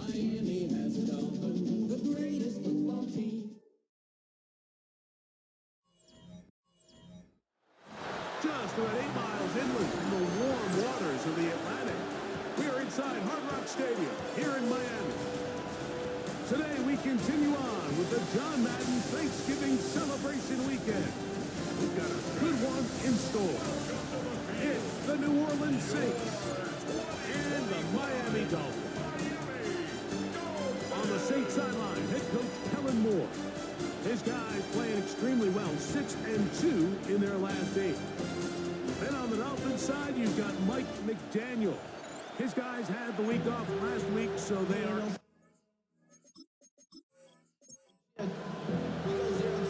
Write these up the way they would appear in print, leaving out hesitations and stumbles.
Miami has the Dolphins, the greatest football team. Just about 8 miles inland from the warm waters of the Atlantic, we are inside Hard Rock Stadium here in Miami. Today we continue on with the John Madden Thanksgiving celebration weekend. We've got a good one in store. It's the New Orleans Saints and the Miami Dolphins. On the Saints sideline, head coach Kellen Moore. His guys playing extremely well, 6-2 in their last 8. Then on the Dolphins side, you've got Mike McDaniel. His guys had the week off last week, so they are...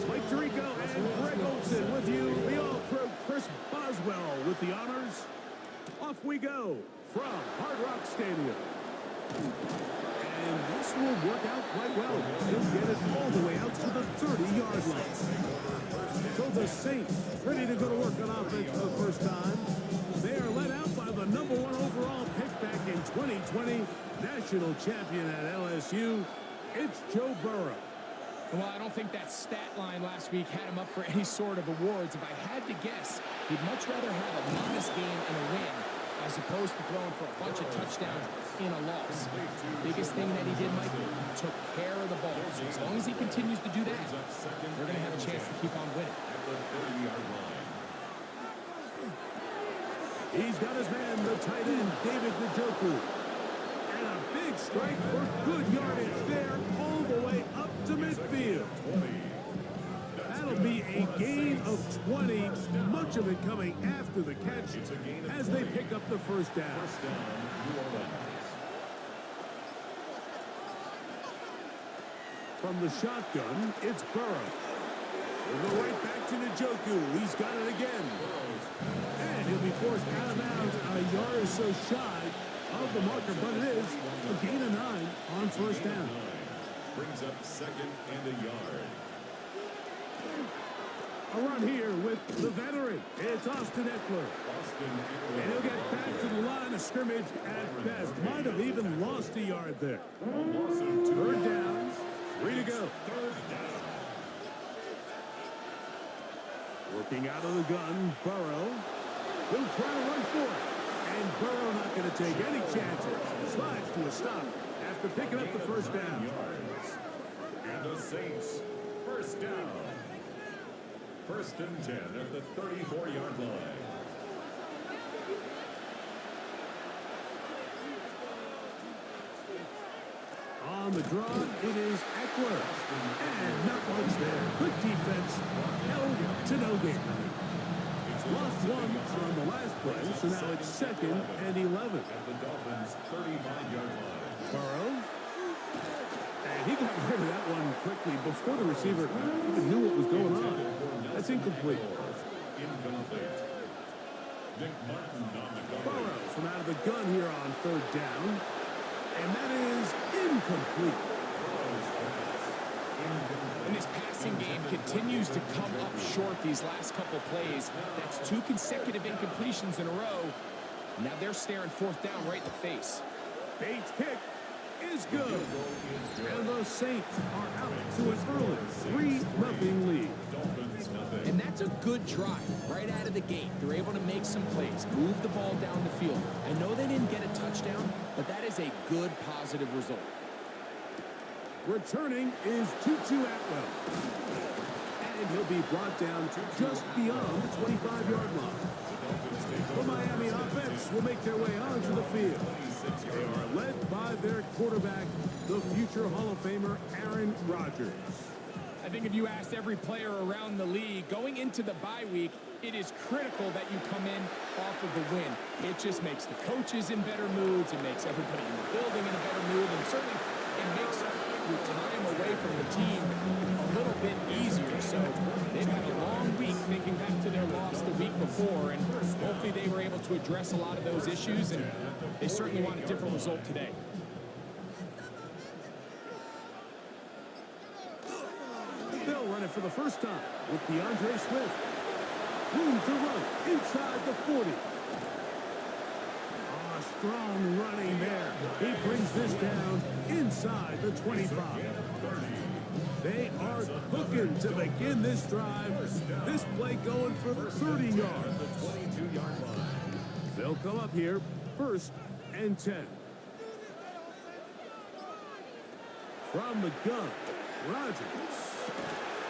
Mike Tirico and Greg Olson with you. The All-Pro Chris Boswell with the honors. Off we go from Hard Rock Stadium. And this will work out quite well. He'll get it all the way out to the 30-yard line. So the Saints ready to go to work on offense for the first time. They are led out by the #1 overall pick back in 2020, national champion at LSU. It's Joe Burrow. Well, I don't think that stat line last week had him up for any sort of awards. If I had to guess, he'd much rather have a modest game and a win as opposed to throwing for a bunch of touchdowns in a loss. Biggest thing that he did, Mike, he took care of the ball. So as long as he continues to do that, they're going to have a chance to keep on winning. He's got his man, the tight end, David Njoku. And a big strike for good yardage there all the way up to midfield. That'll be a gain of 20, much of it coming after the catch as they pick up the first down. From the shotgun, it's Burrow. We'll go right back to Njoku. He's got it again. And he'll be forced out of bounds a yard or so shy of the marker, but it is a gain of 9 on first down. Brings up 2nd and a yard. A run here with the veteran. It's Austin Eckler. And he'll get back to the line of scrimmage at best. Might have even lost a yard there. Third down. 3 to go. Working out of the gun, Burrow. He'll try to run for it. And Burrow not going to take any chances. Slides to a stop after picking up the first down. And the Saints, first down. 1st and 10 at the 34-yard line. On the draw, it is Eckler. And not much there. Good defense. Held to no gain. Lost one on the last play, so now it's 2nd and 11. At the Dolphins' 35-yard line. Burrow. And he got rid of that one quickly before the receiver even knew what was going on. That's incomplete. Incomplete. Nick Martin on the cover. Burrow from out of the gun here on 3rd down. And that is incomplete. And his passing game continues to come up short these last couple plays. That's 2 consecutive incompletions in a row. Now they're staring 4th down right in the face. Bates' kick is good. And the Saints are out to an early 3-0 lead. And that's a good drive right out of the gate. They're able to make some plays, move the ball down the field. I know they didn't get a touchdown, but that is a good positive result. Returning is Tutu Atwell. And he'll be brought down to just beyond the 25-yard line. The Miami offense will make their way onto the field. They are led by their quarterback, the future Hall of Famer, Aaron Rodgers. I think if you asked every player around the league going into the bye week, it is critical that you come in off of the win. It just makes the coaches in better moods. It makes everybody in the building in a better mood. And certainly it makes your time away from the team a little bit easier. So they've had a long week thinking back to their loss the week before. And hopefully they were able to address a lot of those issues. And they certainly want a different result today. They'll run it for the first time with DeAndre Swift. Room to run inside the 40. strong running there. He brings this down inside the 25. They are cooking to begin this drive. This play going for 30 yards. They'll come up here, 1st and 10. From the gun, Rodgers.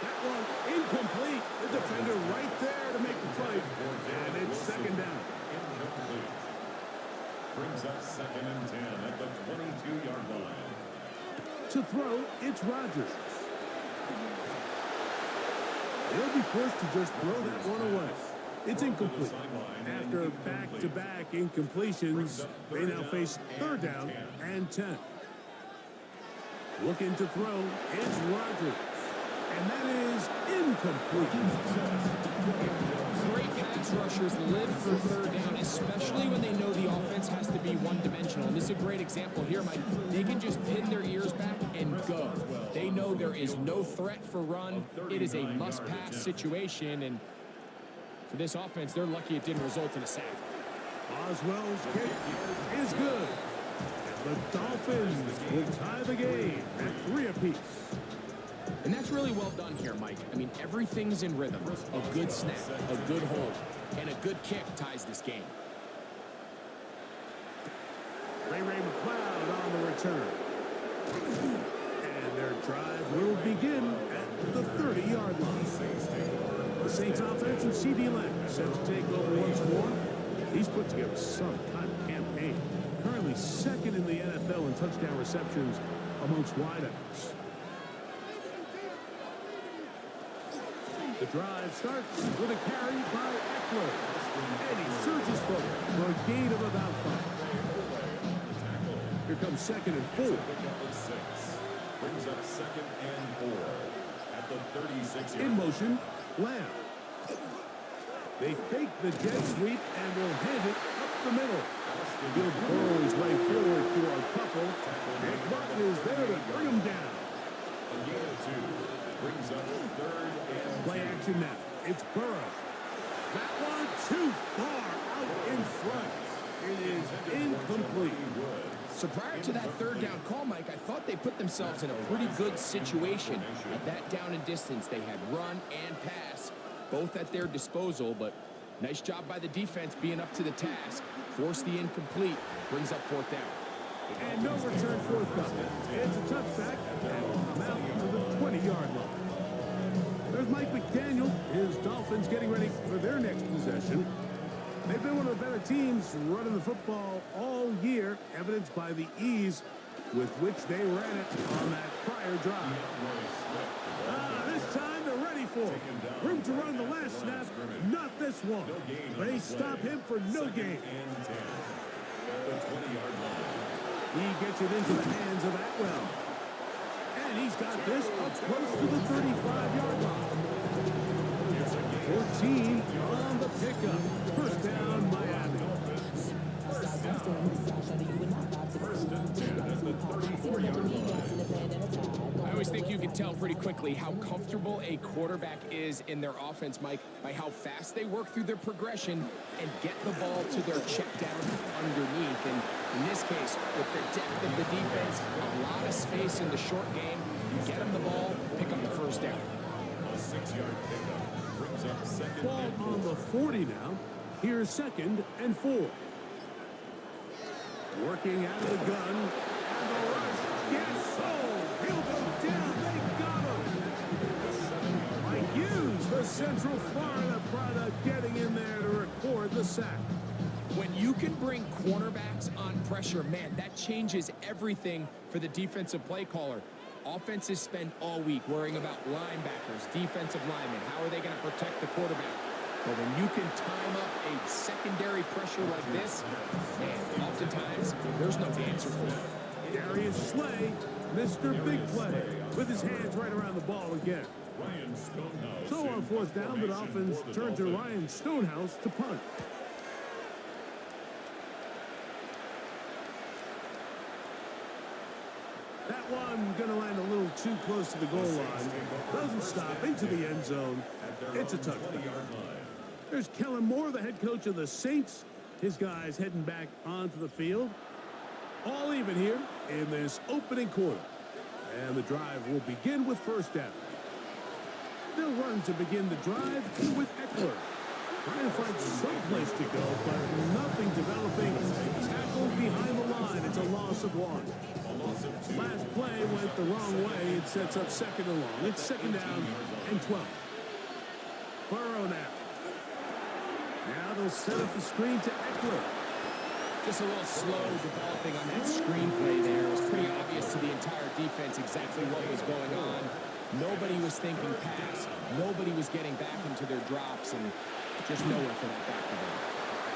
That one incomplete. The defender right there to make the play. And it's 2nd down. Incomplete. Brings up 2nd and 10 at the 22-yard line. To throw, it's Rodgers. They'll be forced to just throw that one away. It's incomplete. After back-to-back incompletions, they now face 3rd down and 10. Looking to throw, it's Rodgers. And that is incomplete. Great pass rushers live for 3rd down, especially when they know the offense has to be one-dimensional. And this is a great example here, Mike. They can just pin their ears back and go. They know there is no threat for run. It is a must-pass situation, and for this offense, they're lucky it didn't result in a sack. Boswell's kick is good. And the Dolphins will tie the game at 3 apiece. And that's really well done here, Mike. I mean, everything's in rhythm. A good snap, a good hold, and a good kick ties this game. Ray McLeod on the return. And their drive will begin at the 30-yard line. The Saints offense and C.D. Lamb set to take over once more. He's put together some kind of campaign. Currently 2nd in the NFL in touchdown receptions amongst wideouts. The drive starts with a carry by Eckler. And he surges forward for a gain of about 5. Here comes 2nd and 4. Brings up 2nd and 4 at the 36. In motion, Lamb. They fake the jet sweep and will hand it up the middle. He'll burrow his way forward for a couple. Nick Martin is there to bring him down. A gain of 2 brings up 3rd and Play action now. It's Burrow. That one too far out in front. It is incomplete. So prior to that 3rd down call, Mike, I thought they put themselves in a pretty good situation. At that down and distance, they had run and pass, both at their disposal, but nice job by the defense being up to the task. Force the incomplete, brings up 4th down. And no return forthcoming. It's a touchback and will come out to the 20-yard line. There's Mike McDaniel. His Dolphins getting ready for their next possession. They've been one of the better teams running the football all year, evidenced by the ease with which they ran it on that prior drive. This time they're ready for it. Room to run the last snap, not this one. They stop him for no gain. He gets it into the hands of Atwell. And he's got this up close to the 35-yard line. 14 on the pickup. 1st down, Miami. First and 10 at the 34-yard line. I always think you can tell pretty quickly how comfortable a quarterback is in their offense, Mike, by how fast they work through their progression and get the ball to their check down underneath. And in this case, with the depth of the defense, a lot of space in the short game, get them the ball, pick up the 1st down. A 6-yard pickup brings up 2nd Ball and 4. on the 40 now. Here's 2nd and 4. Working out of the gun. And the rush. Yes, he'll go down. They got him. Mike Hughes, the Central Florida product, getting in there to record the sack. When you can bring cornerbacks on pressure, man, that changes everything for the defensive play caller. Offenses spend all week worrying about linebackers, defensive linemen. How are they going to protect the quarterback? But when you can time up a secondary pressure like this, man, oftentimes there's no answer for it. Darius Slay, Mr. Big Play, with his hands right around the ball again. Ryan Stonehouse. So on 4th down, the Dolphins turn to Ryan Stonehouse to punt. That one gonna land a little too close to the goal line. Doesn't stop into the end zone. It's a touchdown. There's Kellen Moore, the head coach of the Saints. His guys heading back onto the field. All even here in this opening quarter. And the drive will begin with first down. They'll run to begin the drive with Eckler. Trying to find some place to go, but nothing developing. Tackled behind the line. It's a loss of 1. Last play went the wrong way. It sets up second and long. It's second down and 12. Burrow now. Now they'll set up the screen to Eckler. Just a little slow developing on that screenplay there. It was pretty obvious to the entire defense exactly what was going on. Nobody was thinking pass. Nobody was getting back into their drops, and just nowhere for that back to go.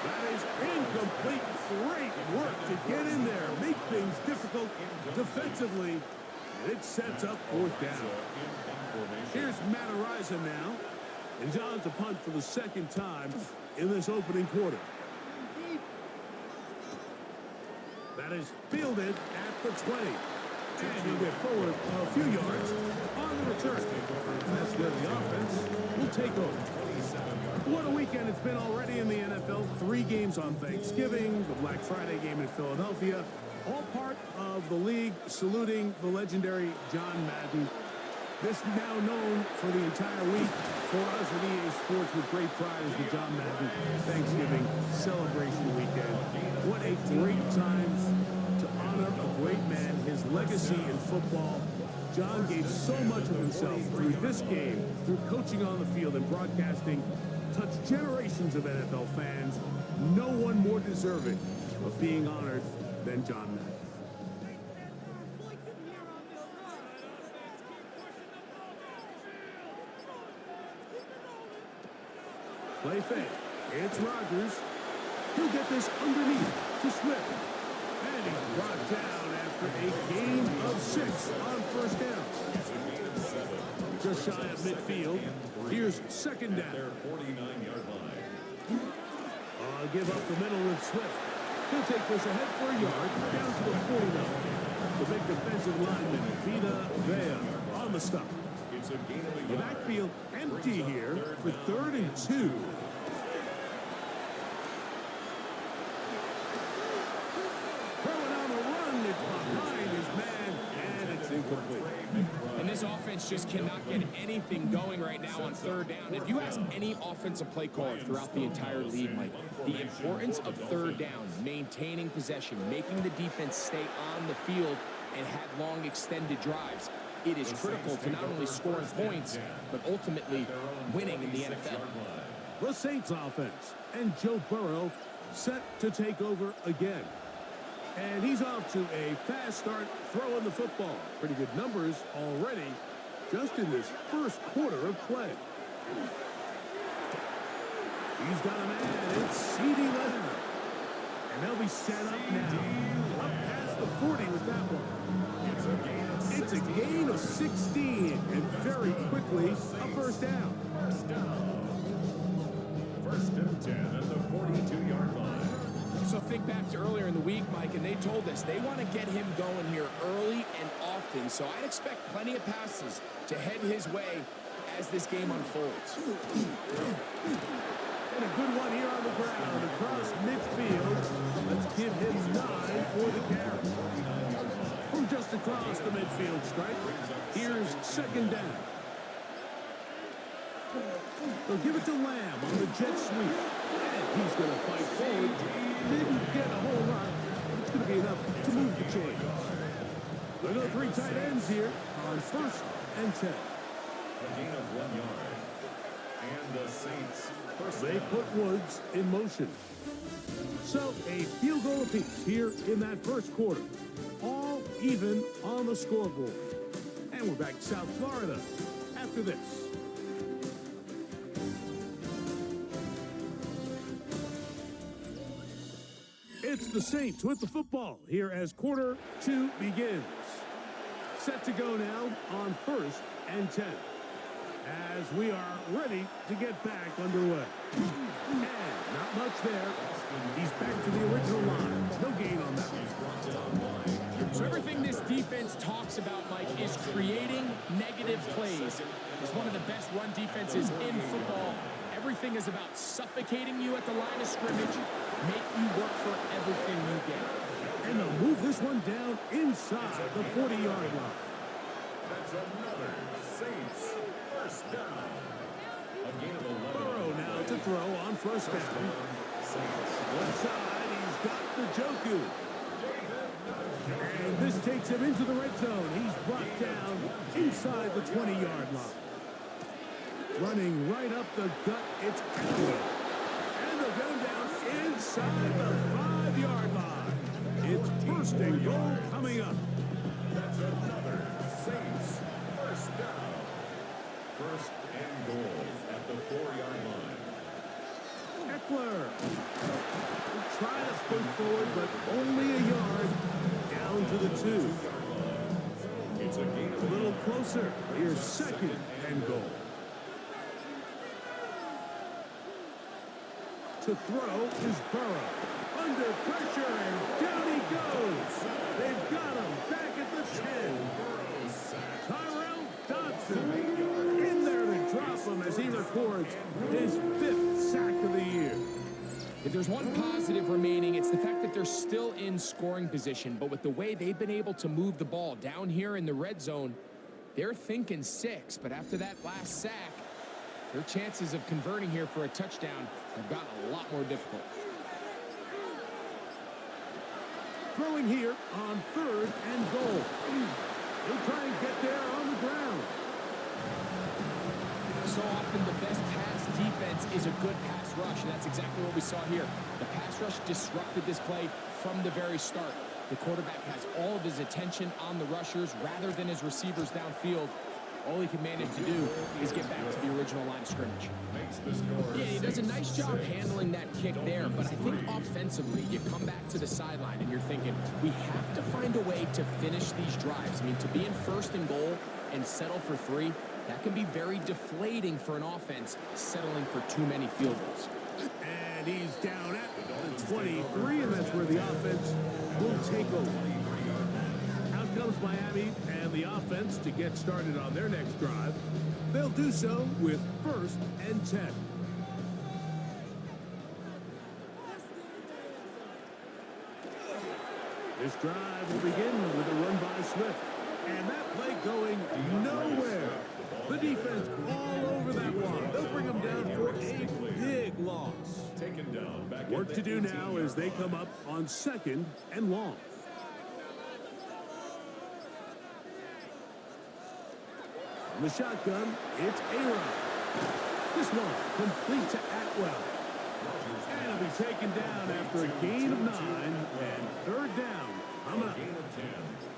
That is incomplete. Great work to get in there. Make things difficult defensively. It sets up fourth down. Here's Matt Araiza now. And John's to punt for the second time in this opening quarter. That is fielded at the 20. And he'll get forward a few yards on the return. That's where the offense will take over. What a weekend it's been already in the NFL. 3 games on Thanksgiving, the Black Friday game in Philadelphia. All part of the league saluting the legendary John Madden. This now known for the entire week for us at EA Sports with great pride as the John Madden Thanksgiving celebration weekend. What a great time to honor a great man, his legacy in football. John gave so much of himself through this game, through coaching on the field and broadcasting, touched generations of NFL fans. No one more deserving of being honored than John Madden. Play fake. It's Rodgers. He'll get this underneath to Swift. And he's brought down after a gain of 6 on first down. Just shy of midfield. Here's second down. Give up the middle with Swift. He'll take this ahead for a yard, down to the 40 now. The big defensive lineman, Vita Vea, on the stop. The backfield empty here for 3rd and 2. Throwing on the run, it's behind his man, and it's incomplete. And this offense just cannot get anything going right now on 3rd down. If you ask any offensive play caller throughout the entire league, Mike, the importance of 3rd down, maintaining possession, making the defense stay on the field and have long extended drives. It is critical to not only scoring points, but ultimately winning in the NFL. The Saints offense and Joe Burrow set to take over again. And he's off to a fast start throwing the football. Pretty good numbers already just in this first quarter of play. He's got a man. It's C.D. Lamb. And they'll be set up now. Up past the 40 with that one. It's a gain of 16, and very quickly, a first down. First and 10 at the 42-yard line. So think back to earlier in the week, Mike, and they told us they want to get him going here early and often. So I'd expect plenty of passes to head his way as this game unfolds. And a good one here on the ground across midfield. Let's give him 9 for the carry. From just across the midfield stripe, here's second down. They'll give it to Lamb on the jet sweep. And he's going to fight forward. Didn't get a whole lot, but it's going to be enough to move the chains. They'll go 3 tight ends here on 1st and 10. A gain of 1 yard. And the Saints first They down. put Woods in motion. So a field goal apiece here in that first quarter. All even on the scoreboard. And we're back to South Florida after this. It's the Saints with the football here as quarter 2 begins. Set to go now on 1st and 10. As we are ready to get back underway. And not much there. He's back to the original line. No gain on that one. So everything this defense talks about, Mike, is creating negative plays. It's one of the best run defenses in football Everything is about suffocating you at the line of scrimmage, make you work for everything you get. And they'll move this one down inside the 40-yard line. That's another Saints first down. A gain of 11. Burrow now to throw on first down. Saints. Left side, he's got the Joku. And this takes him into the red zone. He's brought down inside the 20-yard line. Running right up the gut, it's Eckler. And they'll go down inside the 5-yard line. It's first and goal coming up. That's another Saints first down. First and goal at the 4-yard line. Eckler. Trying to push forward, but only a yard. Down to the 2. It's a gain of A little closer. Here's second and goal. To throw is Burrow. Under pressure, and down he goes. They've got him back at the 10. Tyrell Dodson in there to drop him as he records his 5th sack of the year. If there's one positive remaining, it's the fact that they're still in scoring position. But with the way they've been able to move the ball down here in the red zone, they're thinking 6. But after that last sack, their chances of converting here for a touchdown have gotten a lot more difficult. Throwing here on 3rd and goal. He'll try and get there on the ground. So often the best pass defense is a good pass rush, and that's exactly what we saw here. The pass rush disrupted this play from the very start. The quarterback has all of his attention on the rushers rather than his receivers downfield. All he can manage to do is get back to the original line of scrimmage. Yeah, he does a nice job handling that kick there, but I think offensively, you come back to the sideline and you're thinking, we have to find a way to finish these drives. I mean, to be in 1st and goal and settle for 3, that can be very deflating for an offense settling for too many field goals. And he's down at the 23, and that's where the offense will take over. Out comes Miami and the offense to get started on their next drive. They'll do so with 1st and 10. This drive will begin with a run by Swift. And that play going nowhere. The defense all over that one. They'll bring him down for a big loss. taken down. Work to do now as they come up on 2nd and long. On the shotgun, it's Aaron. This one complete to Atwell. And it'll be taken down after a gain of 9 and 3rd down. I'm up. Gain of 10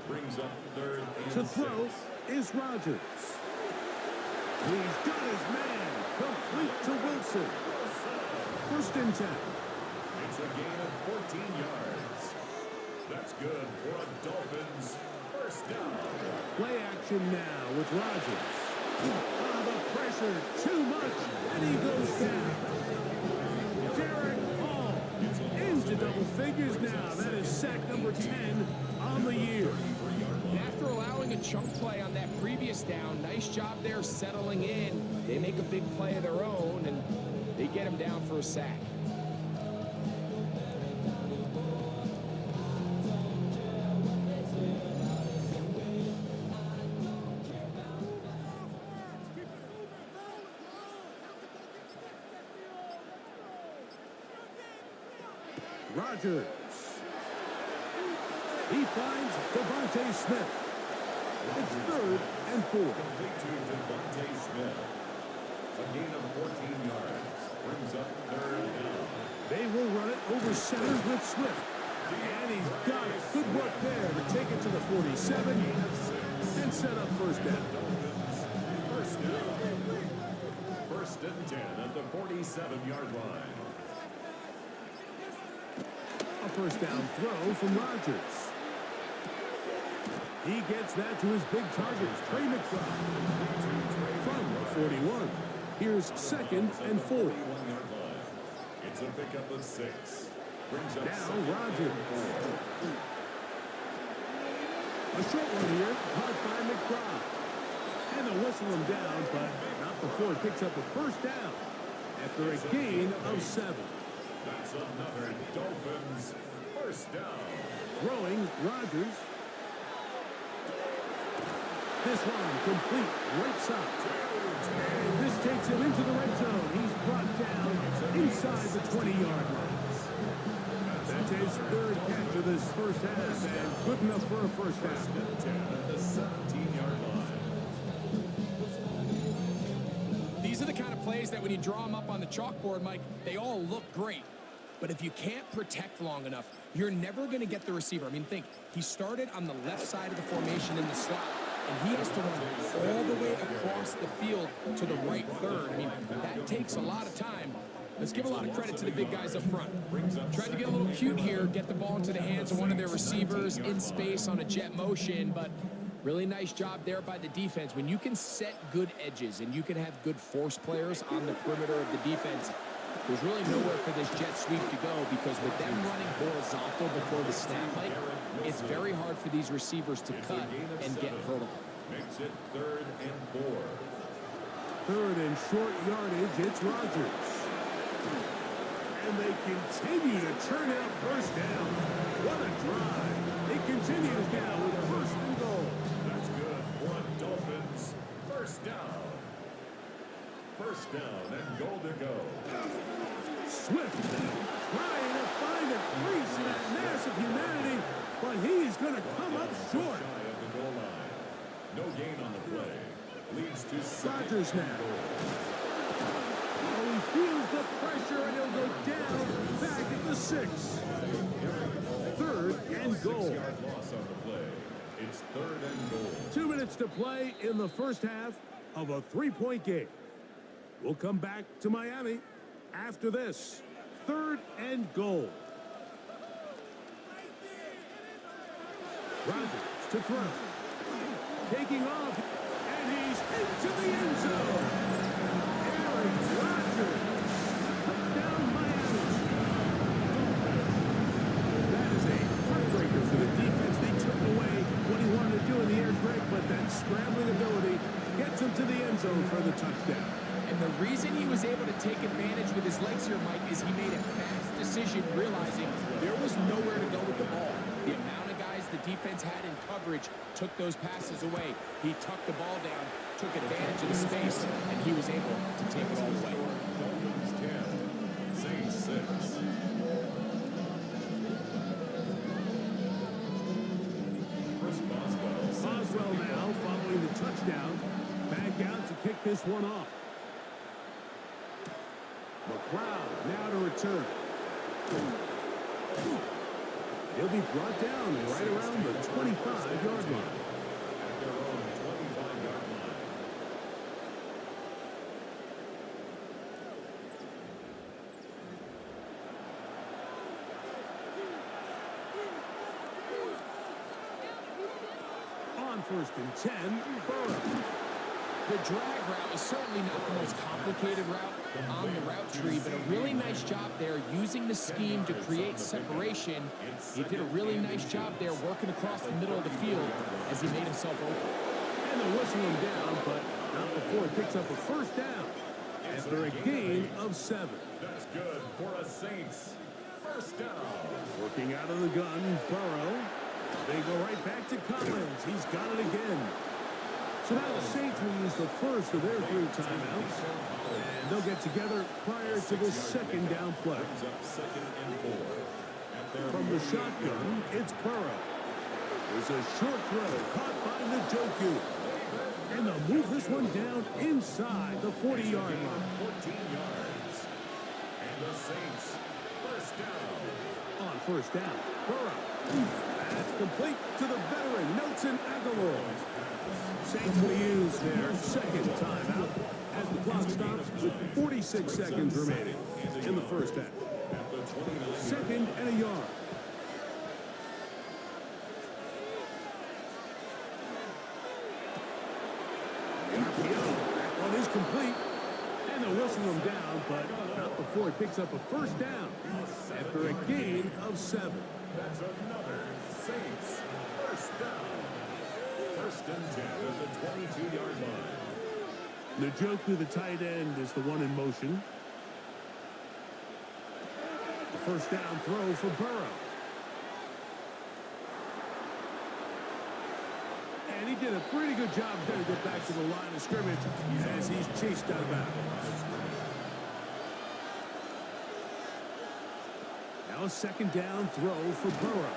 brings up 3rd and To 6. throw is Rodgers. He's got his man. Complete to Wilson. 1st and 10. It's a gain of 14 yards. That's good for a Dolphins first down. Play action now with Rodgers. The pressure too much, and he goes down. Derek Hall into double figures now. That is sack number 10 on the year. And after allowing a chunk play on that previous down, nice job there settling in. They make a big play of their own, and they get him down for a sack. Rodgers. He finds Devontae Smith. It's 3rd and 4. Complete to Devontae Smith. A gain of 14 yards brings up 3rd down. They will run it over center with Swift. And he's got it. Good work there to take it to the 47 and set up 1st down. First down. 1st and 10 at the 47-yard line. A 1st down throw from Rodgers. He gets that to his big target, Trey McBride. From the 41. Here's 2nd and 4. 41-yard line. It's a pickup of 6. Brings up Now 2nd Rodgers. and 4. A short one here, caught by McBride. And they'll whistle him down, but not before it picks up a 1st down. after a gain of 7. That's another Dolphins first down. Throwing Rodgers. This one complete right side. And this takes him into the red zone. He's brought down inside the 20-yard line. That's his third catch of this first half, and good enough for a first half. 10 at the 17-yard line. These are the kind of plays that when you draw them up on the chalkboard, Mike, they all look great. But if you can't protect long enough, you're never going to get the receiver. I mean, think, he started on the left side of the formation in the slot, and he has to run all the way across the field to the right third. I mean, that takes a lot of time. Let's give a lot of credit to the big guys up front. Tried to get a little cute here, get the ball into the hands of one of their receivers in space on a jet motion, but really nice job there by the defense. When you can set good edges and you can have good force players on the perimeter of the defense, there's really nowhere for this jet sweep to go, because with them running horizontal before the snap, Mike, it's very hard for these receivers to cut and get vertical. Makes it 3rd and 4. 3rd and short yardage, it's Rodgers. And they continue to churn out first down. What a drive. It continues now with 1st and goal. That's good for Dolphins first down. 1st down and goal to go. Swift trying to find a crease in that mass of humanity, but he's going to come up short. Shy of the goal line. No gain on the play. Leads to Rodgers now. Oh, he feels the pressure, and he'll go down back at the 6. 3rd and goal. 6-yard loss on the play. It's 3rd and goal. 2 minutes to play in the first half of a 3-point game. We'll come back to Miami after this. 3rd and goal. Rodgers to throw. Taking off, and he's into the end zone. Aaron Rodgers. Touchdown, Miami. That is a heartbreaker for the defense. They took away what he wanted to do in the air, Greg, but that scrambling ability gets him to the end zone for the touchdown. And the reason he was able to take advantage with his legs here, Mike, is he made a fast decision, realizing there was nowhere to go with the ball. The amount of guys the defense had in coverage took those passes away. He tucked the ball down, took advantage of the space, and he was able to take it all away. Dolphins 10. Saints 6. Boswell now following the touchdown. Back out to kick this one off. McLeod now to return. He'll be brought down right around the 25-yard line. At their own 25-yard line. On 1st and 10, Burrow. The drag route is certainly not the most complicated route on the route tree, but a really nice job there using the scheme to create separation. He did a really nice job there working across the middle of the field as he made himself open. And they'll whistle him down, but not before he picks up a first down after a gain of 7. That's good for a Saints first down. Working out of the gun, Burrow. They go right back to Collins. He's got it again. So now the Saints will use the first of their 3 timeouts. And they'll get together prior to the 2nd down play. Brings up 2nd and 4. At their From the shotgun, it's Burrow. There's a short throw caught by Njoku. And they'll move this one down inside the 40-yard line. 14 yards. And the Saints first down. On 1st down, Burrow. That's complete to the veteran, Nelson Aguilar. Saints will use their 2nd timeout as the clock stops with 46 seconds remaining in the first half. 2nd and a yard. That one is complete. And they'll whistle him down, but not before he picks up a first down after a gain of 7. That's another Saints first down. 1st and 10 at the 22-yard line. Njoku, the tight end, is the one in motion. first down throw for Burrow. And he did a pretty good job there to get back to the line of scrimmage as he's chased out of bounds. Now a second down throw for Burrow.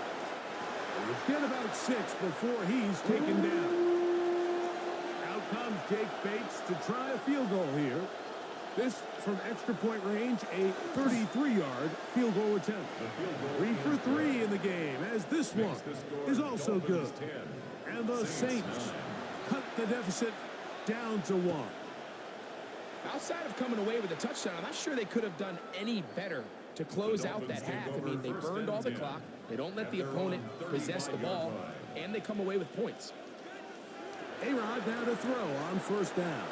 He'll get about 6 before he's taken down. Out comes Jake Bates to try a field goal here. This from extra point range, a 33-yard field goal attempt. 3 for 3 in the game, as this one is also good. And the Saints cut the deficit down to 1. Outside of coming away with a touchdown, I'm not sure they could have done any better to close out that half. I mean, they burned all the clock. They don't let the opponent possess the ball, and they come away with points. A-Rod now to throw on first down.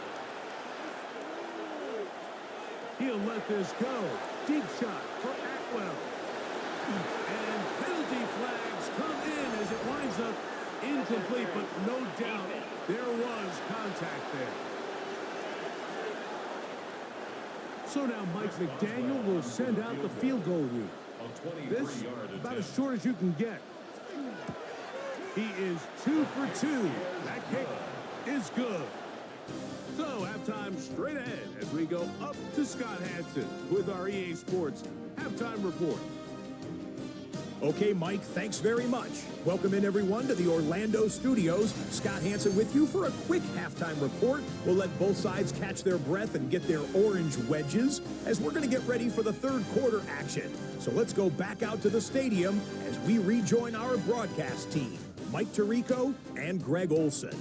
He'll let this go. Deep shot for Atwell. And penalty flags come in as it winds up incomplete, but no doubt there was contact there. So now Mike McDaniel will send out the field goal unit. This about as short as you can get. He is 2 for 2. That kick is good. So halftime straight ahead as we go up to Scott Hansen with our EA Sports halftime report. Okay, Mike, thanks very much. Welcome in, everyone, to the Orlando studios. Scott Hansen with you for a quick halftime report. We'll let both sides catch their breath and get their orange wedges as we're going to get ready for the third quarter action. So let's go back out to the stadium as we rejoin our broadcast team, Mike Tirico and Greg Olson.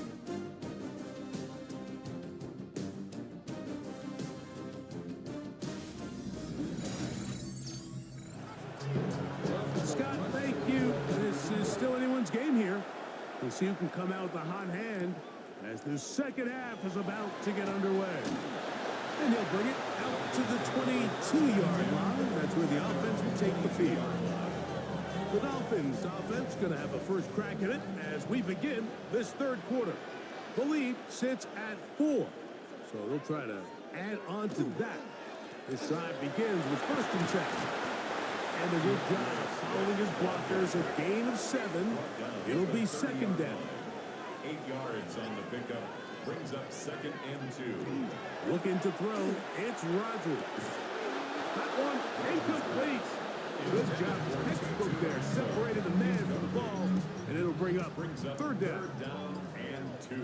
We'll see who can come out with a hot hand as the second half is about to get underway. And he'll bring it out to the 22-yard line. That's where the offense will take the field. The Dolphins offense going to have a first crack at it as we begin this third quarter. The lead sits at 4, so they'll try to add on to that. This drive begins with 1st and 10. And a good job following his blockers, a gain of 7. It'll be second down. 8 yards on the pickup. Brings up 2nd and 2. Looking to throw. It's Rodgers. That one incomplete. Good job. Textbook there. Separated the man from the ball. And it'll bring up third down. 3rd down and 2.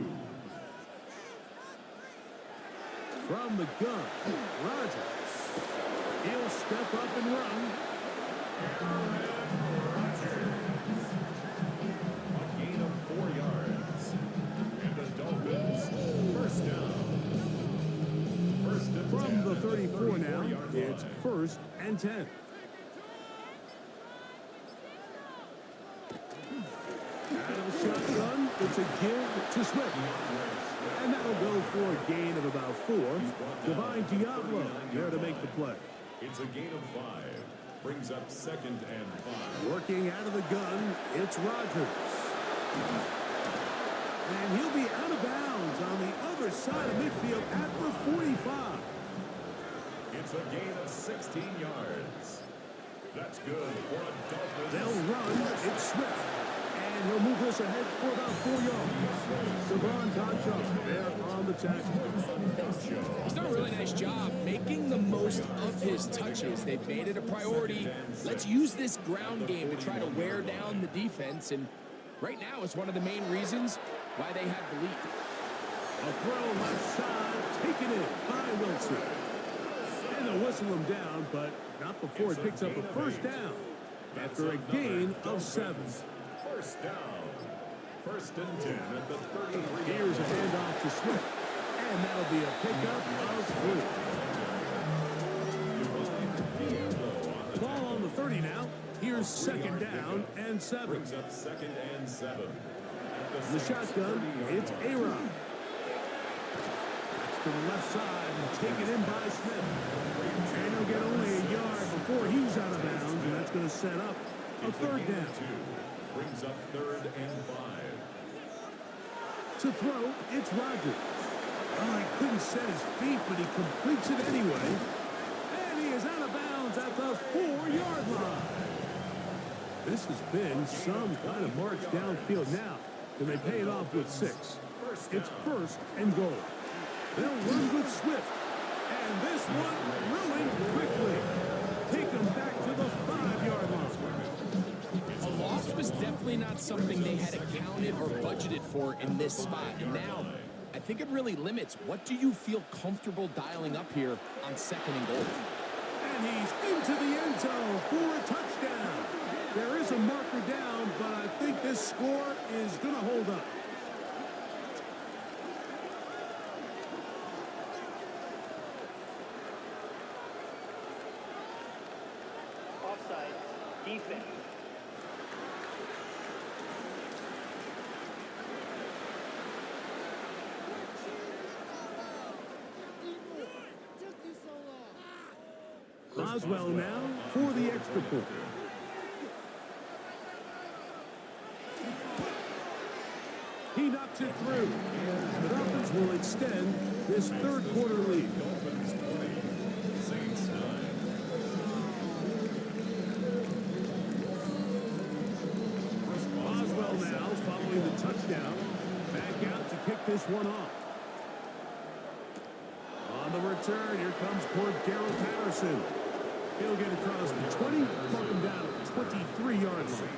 From the gun, Rodgers. He'll step up and run. A gain of 4 yards. And the Dolphins, 1st down. 1st and 10. From the 34 now, it's 1st and 10. Out of the shotgun, it's a give to Swift. And that'll go for a gain of about 4. Divine Diablo there to make the play. It's a gain of 5. Brings up 2nd and 5. Working out of the gun, it's Rodgers. And he'll be out of bounds on the other side of midfield at the 45. It's a gain of 16 yards. That's good for a Dolphins. They'll run, it's Swift. And he'll move this ahead for about 4 yards. Devon Concho there on the tackle. He's done a really nice job making the most of his touches. They've made it a priority. Let's use this ground game to try to wear down the defense. And right now, it's one of the main reasons why they have the lead. A throw left side, taken in by Wilson. And they'll whistle him down, but not before he picks up a first down after a gain of 7. 1st down. 1st and 10 at the 33. Here's a handoff to Swift. And that'll be a pickup of 3. Ball on the 30 now. Here's 2nd down and 7. Brings up 2nd and 7. The shotgun, it's A-Rod. To the left side and taken in by Smith. And he'll get only a yard before he's out of bounds, and that's going to set up a 3rd down. Brings up 3rd and 5. To throw, it's Rodgers. Oh, he couldn't set his feet, but he completes it anyway. And he is out of bounds is at the 4-yard line. This has been some kind of march downfield now. Can they pay it off with 6? It's first and goal. They'll run with Swift. And this one ruined quickly. Take them back to the 5-yard line. A loss was definitely not something they had accounted or budgeted for in this spot. And now, I think it really limits. What do you feel comfortable dialing up here on 2nd and goal? And he's into the end zone for a touchdown. There is a marker down, but I think this score is going to hold up. Offside. Defense. Boswell now for the extra point. He knocks it through. The Dolphins will extend this third-quarter lead. Dolphins 20, Saints 9. Boswell now following the touchdown. Back out to kick this one off. On the return, here comes Cordero Patterson. He'll get across the 20, mark him down at the 23-yard line.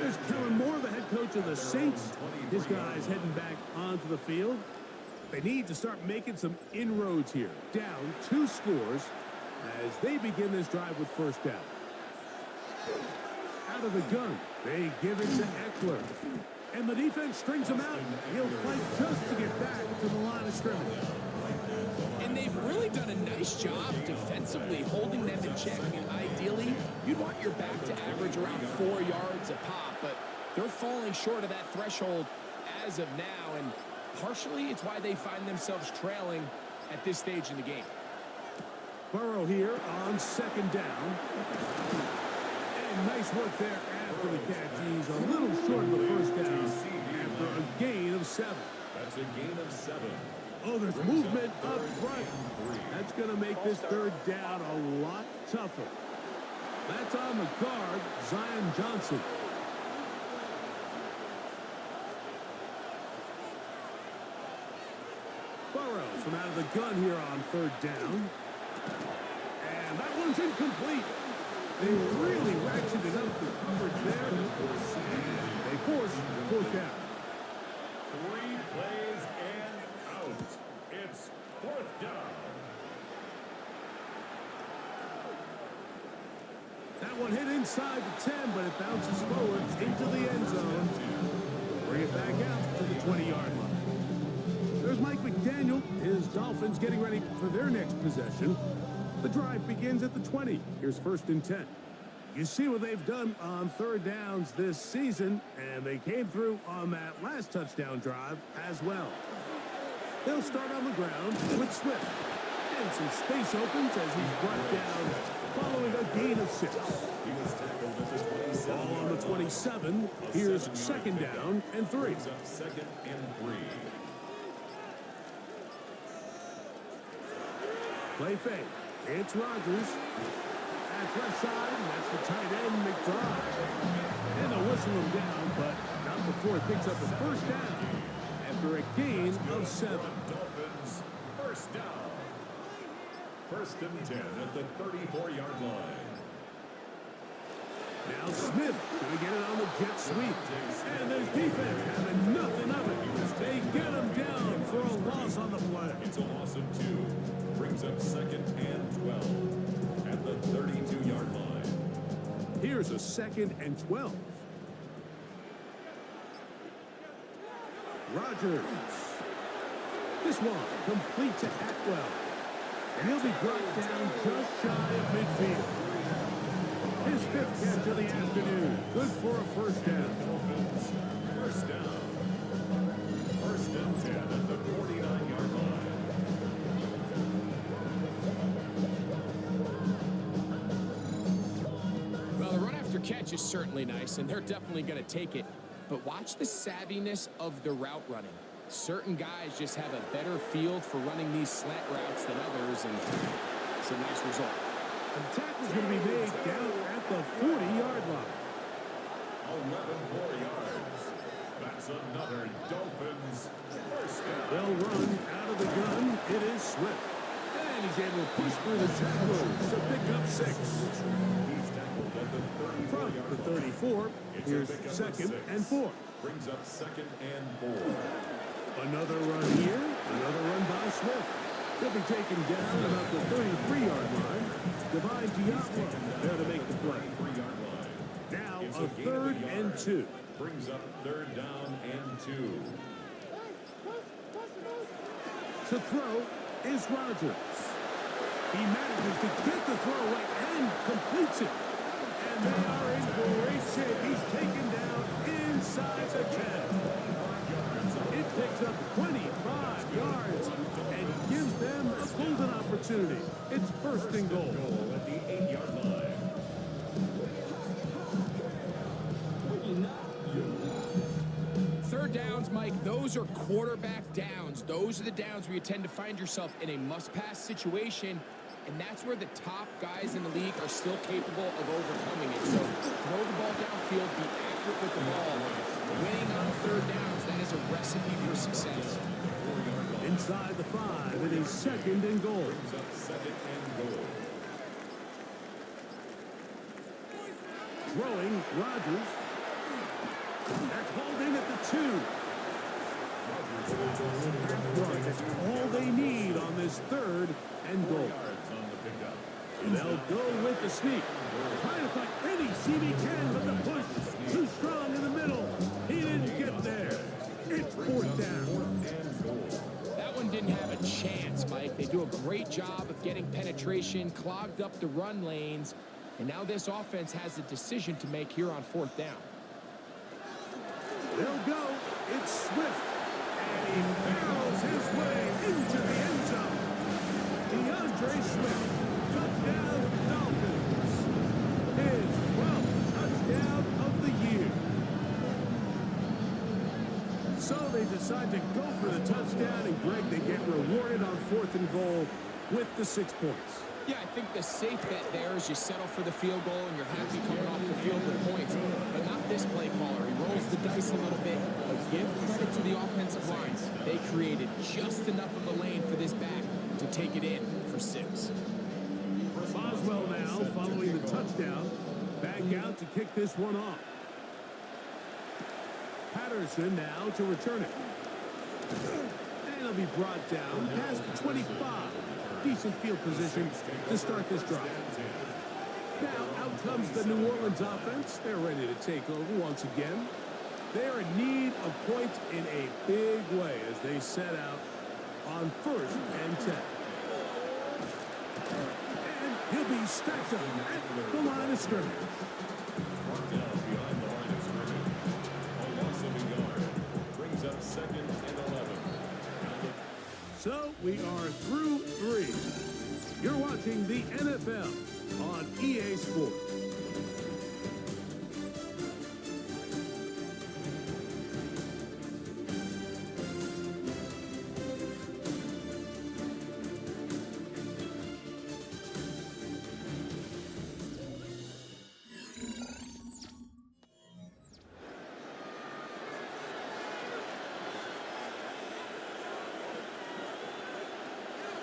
There's Kellen Moore, the head coach of the Saints. His guys heading back onto the field. They need to start making some inroads here. Down 2 scores as they begin this drive with first down. Out of the gun, they give it to Eckler. And the defense strings him out. He'll fight just to get back to the line of scrimmage. And they've really done a nice job defensively holding them in check. I mean, ideally, you'd want your back to average around 4 yards a pop, but they're falling short of that threshold as of now, and partially it's why they find themselves trailing at this stage in the game. Burrow here on 2nd down. And nice work there after the catch. He's a little short of the first down after a gain of 7. That's a gain of 7. Oh, there's movement up front. That's going to make this third down a lot tougher. That's on the guard, Zion Johnson. Burrows from out of the gun here on 3rd down. And that one's incomplete. They really ratcheted up the coverage there. And they force 4th down. 3 plays and out. It's 4th down. That one hit inside the 10, but it bounces forward into the end zone. Bring it back out to the 20-yard line. There's Mike McDaniel. His Dolphins getting ready for their next possession. The drive begins at the 20. Here's 1st and 10. You see what they've done on 3rd downs this season, and they came through on that last touchdown drive as well. They'll start on the ground with Swift. And some space opens as he's brought down following a gain of 6. He was tackled at the 27. Ball on the 27. Here's 2nd down and 3. Brings up 2nd and 3. Play fake. It's Rodgers. That's left side, and that's the tight end, McBride. And they'll whistle him down, but not before it picks up his 1st down after a gain of 7. Dolphins, 1st down. 1st and 10 at the 34-yard line. Now Smith going to get it on the jet sweep. And there's defense having nothing of it. They get him down for a loss on the play. It's a loss of 2. Brings up 2nd and 12 at the 32-yard line. Here's a 2nd and 12. Rodgers. This one complete to Atwell. And he'll be brought down just shy of midfield. His 5th catch of the afternoon. Good for a 1st down. Dolphins, 1st down. 1st and 10 at the 49-yard line. Well, the run after catch is certainly nice, and they're definitely going to take it. But watch the savviness of the route running. Certain guys just have a better feel for running these slant routes than others, and it's a nice result. The tackle's going to be made down at the 40-yard line. 11 more yards. That's another Dolphins first down. They'll run out of the gun. It is Swift. And he's able to push through the tackles to pick up 6. He's tackled at the 34 From the 34, here's second and 4. Brings up second and 4. Another run here. Another run by Swift. He'll be taken down about the 33-yard line. Divine Diablo there to make the play. 3-yard line. Now It's a gain of third a and yard. 2. Brings up third down and 2. To throw is Rodgers. He manages to get the throw away and completes it. And they are in great shape. He's taken down inside the 10. It picks up 25 yards and gives them a golden opportunity. It's first and goal. Goal at the 8-yard line. Third downs, Mike, those are quarterback downs. Those are the downs where you tend to find yourself in a must-pass situation, and that's where the top guys in the league are still capable of overcoming it. So throw the ball downfield, be accurate with the ball. Winning on third downs, that is a recipe for success. Inside the 5, it is second and goal. Brings up second and goal. Throwing Rodgers. That's hauled in at the 2. That's all they need on this third and goal. Yards on the pickup. And they'll go with the sneak. Trying to find any CB can, but the push too strong in the middle. He didn't get there. It's fourth down. That one didn't have a chance, Mike. They do a great job of getting penetration, clogged up the run lanes, and now this offense has a decision to make here on fourth down. They'll go. It's Swift. And he barrels his way into the end zone. DeAndre Swift. Touchdown, Dolphins. His 12th touchdown of the year. So they decide to go for the touchdown, and Greg, they get rewarded on fourth and goal with the 6 points. Yeah, I think the safe bet there is you settle for the field goal and you're happy coming off the field with points. But not this play caller. He rolls the dice a little bit, but give credit to the offensive line. They created just enough of a lane for this back to take it in for 6. Boswell now, following the touchdown, back out to kick this one off. Patterson now to return it. And he'll be brought down past the 25. Decent field position to start this drive. Now out comes the New Orleans offense. They're ready to take over once again. They're in need of points in a big way as they set out on first and 10. And he'll be stacked up at the line of scrimmage. Marked down behind the line of scrimmage. A loss of a yard. Brings up second and 11. So we are through 3. You're watching the NFL on EA Sports.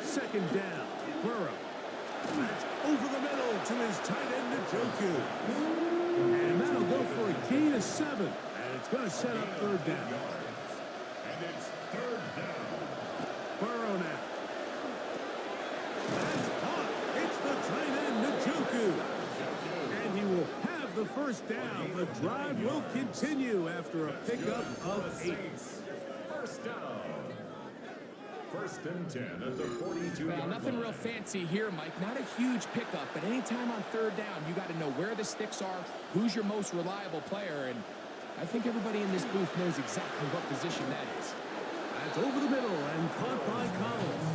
Second down, Burrow. That's over the middle to his tight end, Njoku. And that'll go for a gain of 7. And it's going to set up third down. And it's third down. Burrow now. That's caught. It's the tight end, Njoku. And he will have the first down. The drive will continue after a pickup of 8. First down. First and 10 at the 42-yard line. Nothing real fancy here, Mike. Not a huge pickup, but anytime on third down, you got to know where the sticks are, who's your most reliable player, and I think everybody in this booth knows exactly what position that is. That's over the middle and caught by Collins.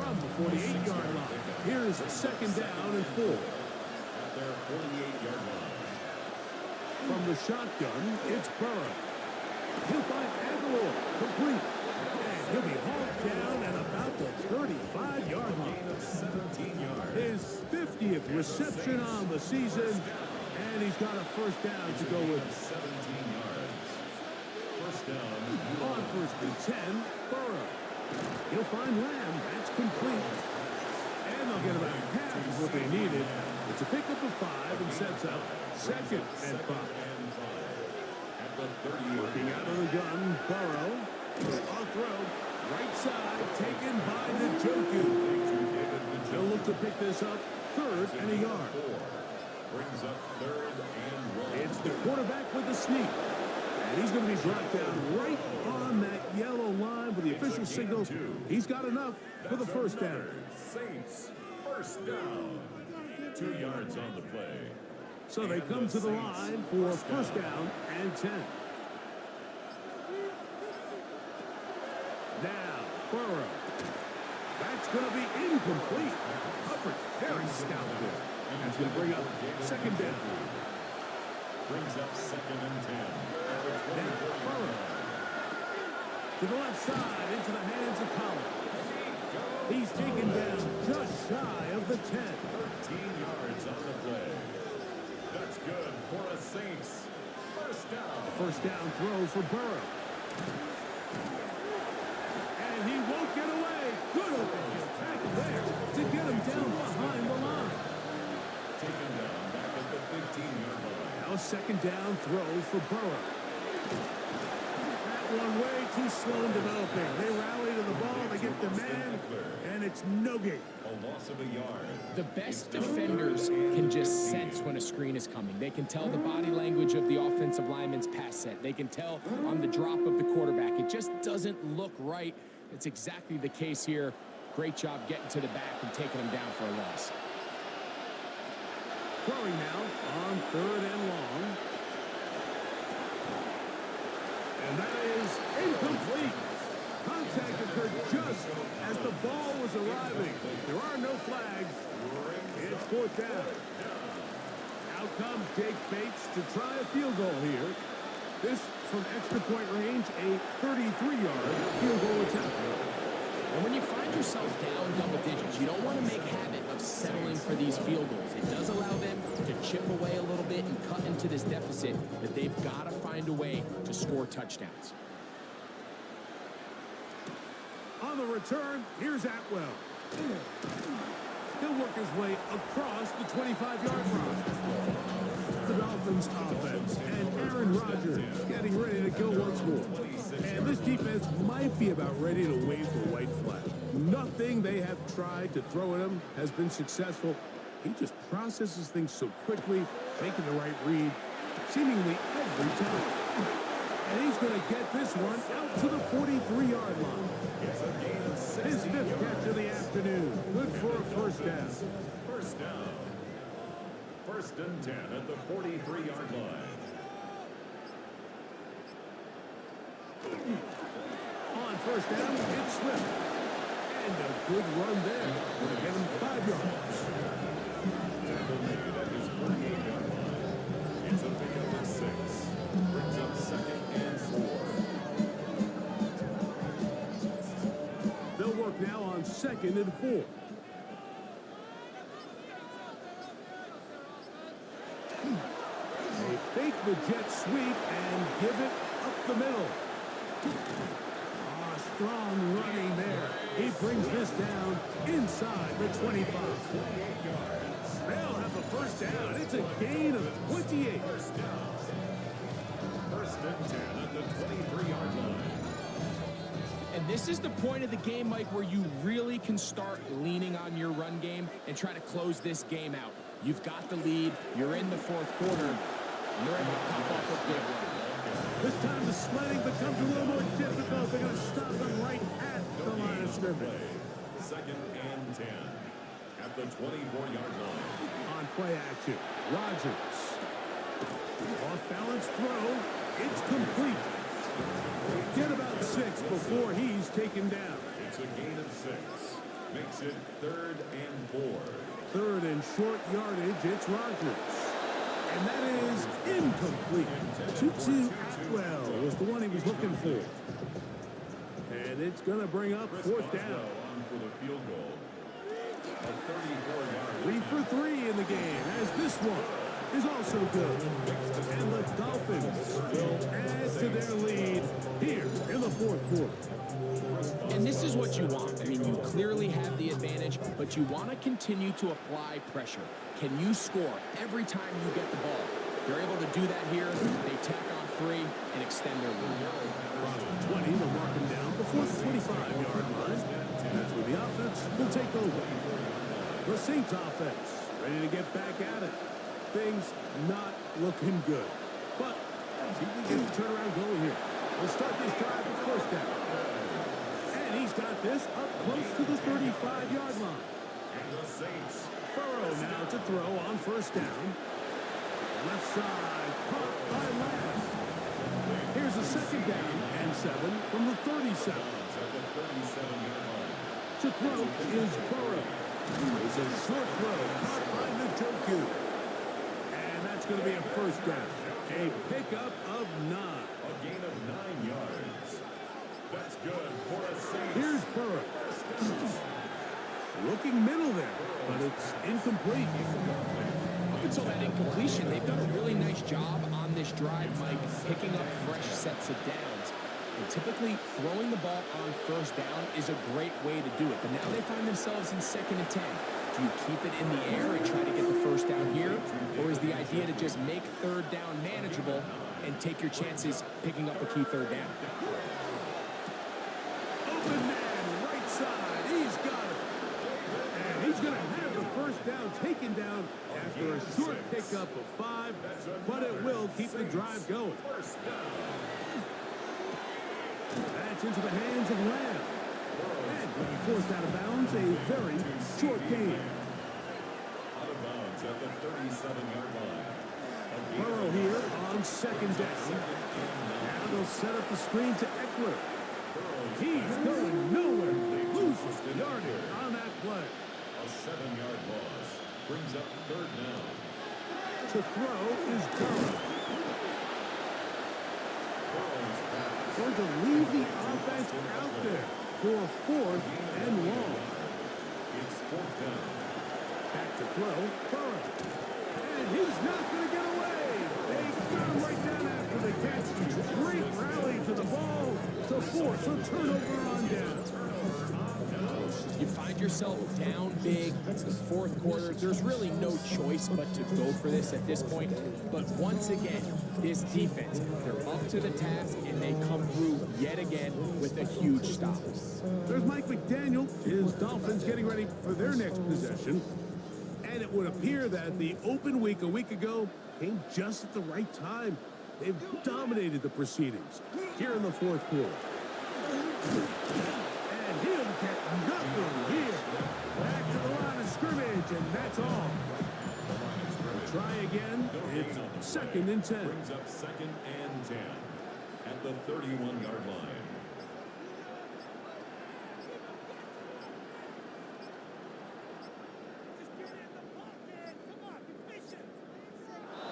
From the 48-yard line, here's a second down and 4. At their 48-yard line. From the shotgun, it's Burrow. He'll find Aguilar, complete. And he'll be hauled down at about the 35-yard line. reception on the season, and he's got a first down to go with. 17 yards. First down. On first and 10, Burrow. He'll find Lamb. That's complete. And they'll get about half of what they needed. It's a pickup of 5 and sets up second and 5. At the 30. Working out of the gun, Burrow. Off throw. Right side, taken by Njoku. They'll look to pick this up, third and a yard. Brings up third and 1. It's the quarterback with the sneak. And he's going to be brought down right on that yellow line with the official signal. He's got enough for the first down. Saints, first down. 2 yards on the play. So they come to the line for first down and 10. Now, Burrow. That's going to be incomplete. Hubbard, very stout there. That's going to bring up second down. Brings up second and 10. Now, Burrow. To the left side, into the hands of Collins. He's taken down just shy of the 10. 13 yards on the play. That's good for a Saints. First down. First down throw for Burrow. And he won't get away. Good open field tackle there to get him down behind the line. Taken down back at the 15-yard line. Now second down throw for Burrow. That one way too slow in developing. They rally to the ball, they get the man, and it's no gain. A loss of a yard. The best defenders can just sense when a screen is coming. They can tell the body language of the offensive lineman's pass set. They can tell on the drop of the quarterback. It just doesn't look right. It's exactly the case here. Great job getting to the back and taking him down for a loss. Throwing now on third and long. And that is incomplete. Contact occurred just as the ball was arriving. There are no flags. It's fourth down. Out comes Jake Bates to try a field goal here. This from extra point range, a 33-yard field goal attempt. And when you find yourself down double digits, you don't want to make habit of settling for these field goals. It does allow them to chip away a little bit and cut into this deficit, but they've got to find a way to score touchdowns. On the return, here's Atwell. He'll work his way across the 25-yard line. The Dolphins offense and Aaron Rodgers getting ready to go once more. And this defense might be about ready to wave the white flag. Nothing they have tried to throw at him has been successful. He just processes things so quickly, making the right read, seemingly every time. And he's going to get this one out to the 43-yard line. His fifth catch of the afternoon. Good for a first down. First down. First and 10 at the 43-yard line. On first down, it's Swift. And a good run there. Will give him 5 yards. Tackle made at his 48-yard line. It's a pickup of 6. Brings up second and 4. They'll work now on second and 4. They fake the jet sweep and give it up the middle. Strong running there. He brings this down inside the 25. They'll have a first down. It's a gain of 28. First and 10 at the 23-yard line. And this is the point of the game, Mike, where you really can start leaning on your run game and try to close this game out. You've got the lead. You're in the fourth quarter. And you're able to pop off a big one. This time the sledding becomes a little more difficult. They're going to stop them right at the line of scrimmage. Second and 10 at the 24-yard line. On play action, Rodgers. Off balance throw. It's complete. Get about 6 before he's taken down. It's a gain of 6. Makes it third and 4. Third and short yardage, it's Rodgers. And that is incomplete. Tutu Atwell was the one he was looking for. And it's going to bring up fourth down. On for the field goal. A 34-yard. for 3 in the game, as this one is also good. And the Dolphins will add to their lead here in the fourth quarter. And this is what you want. I mean, you clearly have the advantage, but you want to continue to apply pressure. Can you score every time you get the ball? They're able to do that here. They tack on 3 and extend their lead. Across the 20, they'll mark him down before the 25-yard line. That's where the offense will take over. The Saints offense ready to get back at it. Things not looking good. But see if we can get the turnaround going here. We'll start this drive with first down. And he's got this up close to the 35-yard line. And the Saints. Burrow now to throw on first down. Left side, caught by Lamb. Here's a second down and 7 from the 37. To throw is Burrow. It's a short throw caught by Njoku. And that's going to be a first down. A pickup of 9. A gain of 9 yards. That's good for a Saints. Here's Burrow. Looking middle there, but it's incomplete. Up until that incompletion, they've done a really nice job on this drive, Mike, picking up fresh sets of downs. And typically, throwing the ball on first down is a great way to do it. But now they find themselves in 2nd and 10. Do you keep it in the air and try to get the first down here? Or is the idea to just make 3rd down manageable and take your chances picking up a key 3rd down? Open man, right side. He's got it. And he's going to have the first down taken down after a short pickup of 5, but it will keep the drive going. That's into the hands of Lamb. And being forced out of bounds, a very short gain. Out of bounds at the 37-yard line. Burrow here on 2nd down. Now they'll set up the screen to Eckler. He's going nowhere. Loses the yardage on that play. A 7-yard loss brings up 3rd down. To throw is Burrow. Going to leave the offense out there for 4th and long. It's 4th down. Back to throw, Burrow. And he's not going to get away. They got him right down after the catch. Great rally to the ball to force a turnover on down. You find yourself down big. It's the 4th quarter. There's really no choice but to go for this at this point. But once again, this defense, they're up to the task, and they come through yet again with a huge stop. There's Mike McDaniel. His Dolphins getting ready for their next possession. And it would appear that the open week a week ago came just at the right time. They've dominated the proceedings here in the 4th quarter. And he'll get nothing here. Back to the line of scrimmage, and that's all. We'll try again. It's 2nd and 10. Brings up 2nd and 10 at the 31-yard line.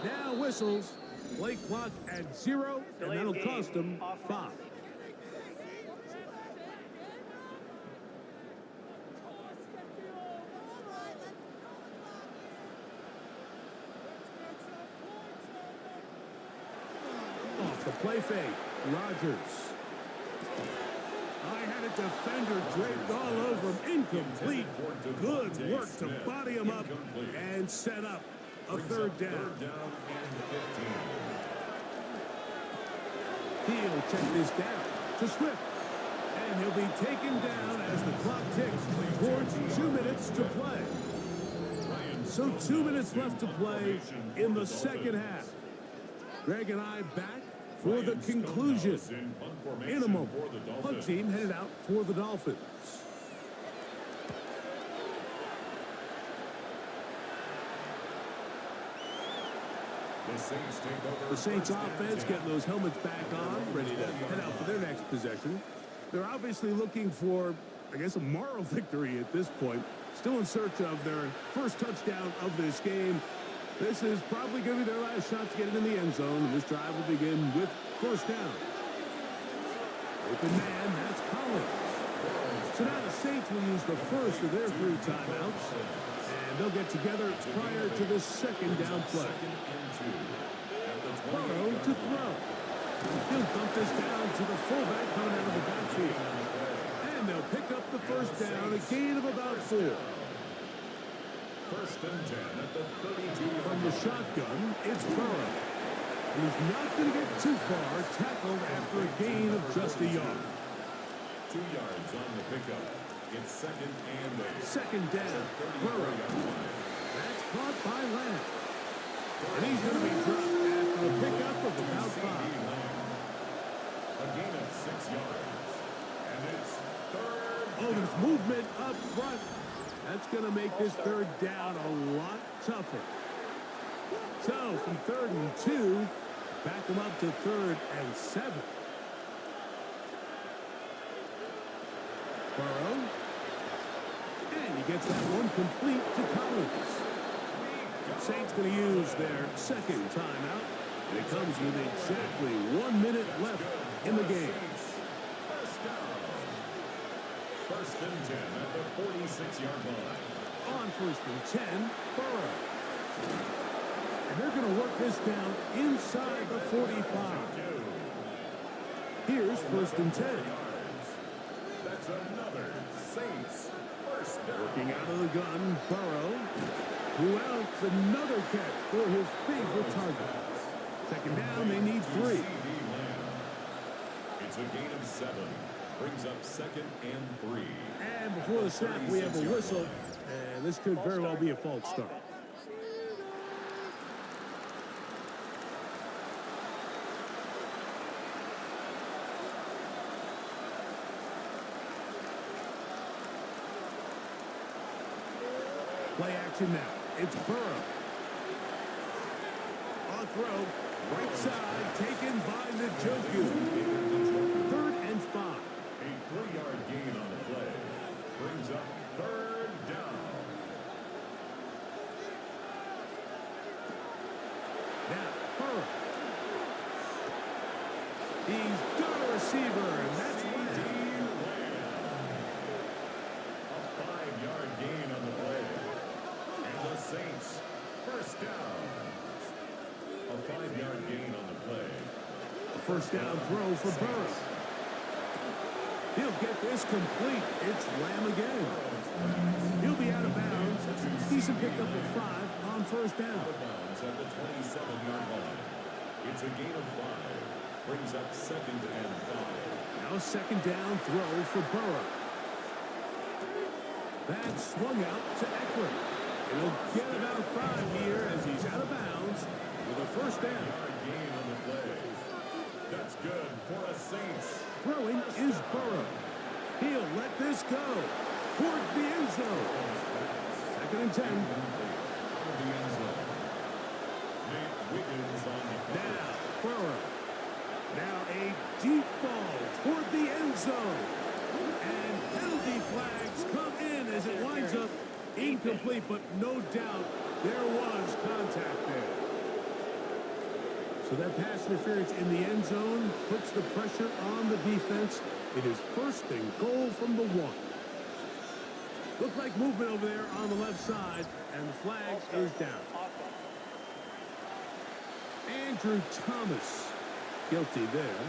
Now whistles. Play clock at 0, and that'll cost them 5. Off the play fake, Rodgers. I had a defender draped all over him. Incomplete. Good work to body him up and set up a 3rd down. 3rd down and 15. He'll check this down to Swift. And he'll be taken down as the clock ticks towards 2 minutes to play. So 2 minutes left to play in the 2nd half. Greg and I back for the conclusion. In a moment, punt team headed out for the Dolphins. The Saints offense getting those helmets back on, ready to head out for their next possession. They're obviously looking for, I guess, a moral victory at this point. Still in search of their first touchdown of this game. This is probably going to be their last shot to get it in the end zone. This drive will begin with first down. Open man, that's Collins. So now the Saints will use the first of their 3 timeouts. And they'll they'll get together prior to the second down play. Second and 2. At the Burrow 28-yard to line. throw. He'll dump this down to the fullback coming out of the backfield. And they'll pick up the first down, a gain of about 4. First and 10 at the 32. From the shotgun, it's Burrow. He's not going to get too far, tackled after a gain of just a yard. 2 yards on the pickup. It's second and 8. Second down, Burrow. That's caught by Lamb. And he's going to be dropped after a pickup of about 5. A gain of 6 yards. And it's third. Oh, there's movement up front. That's going to make this third down a lot tougher. So, from 3rd and 2, back them up to 3rd and 7. Burrow. And he gets that one complete to Collins. Saints going to use their second timeout. And it comes with exactly 1 minute left in the game. First down. First and 10 at the 46-yard line. On 1st and 10, Burrow. And they're going to work this down inside the 45. Here's 1st and 10. That's another Saints first down. Working out of the gun, Burrow. Who else? Another catch for his favorite target. Second down, they need 3. It's a gain of 7. Brings up second and 3. And before the snap, we have a whistle. And this could very well be a false start. Play action now. It's Burrow. On throw. Right side. Taken by Njoku. 3rd and 5. A 3-yard gain on the play. Brings up third down. Now, Burrow. He's got a receiver, and that's Lamb. A 5-yard gain on the play. And the Saints first down. A 5-yard gain on the play. A first down throw for Burrow. He'll get this complete. It's Lamb again. He'll be out of bounds. Decent pickup of 5 on first down. Out of bounds at the 27-yard line. It's a gain of 5. Brings up second and 5. Now a second down throw for Burrow. That's swung out to Eckler. And he'll get about 5 here as he's out of bounds with a first down. 5-yard gain on the play. That's good for a Saints. Throwing is Burrow. He'll let this go towards the end zone. Second and 10. Out of the end zone. Nate Wiggins on the Now, Burrow. Now a deep ball toward the end zone. And penalty flags come in as it winds up incomplete, but no doubt there was contact there. So that pass interference in the end zone puts the pressure on the defense. It is 1st and goal from the 1. Looked like movement over there on the left side, and the flag is down. Andrew Thomas guilty there.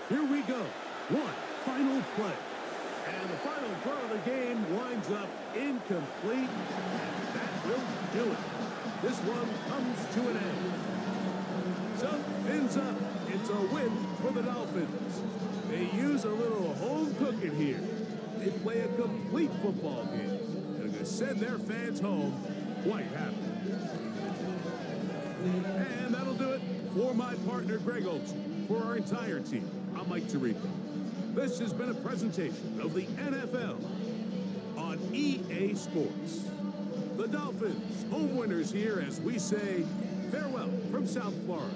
Here we go. One final play. And the final throw of the game winds up incomplete. And that will do it. This one comes to an end. So, ends up. It's a win for the Dolphins. They use a little home cooking here. They play a complete football game. And are going to send their fans home quite happy. And that'll do it for my partner, Greg Olson. For our entire team, I'm Mike Tirico. This has been a presentation of the NFL on EA Sports. The Dolphins, home winners here as we say farewell from South Florida.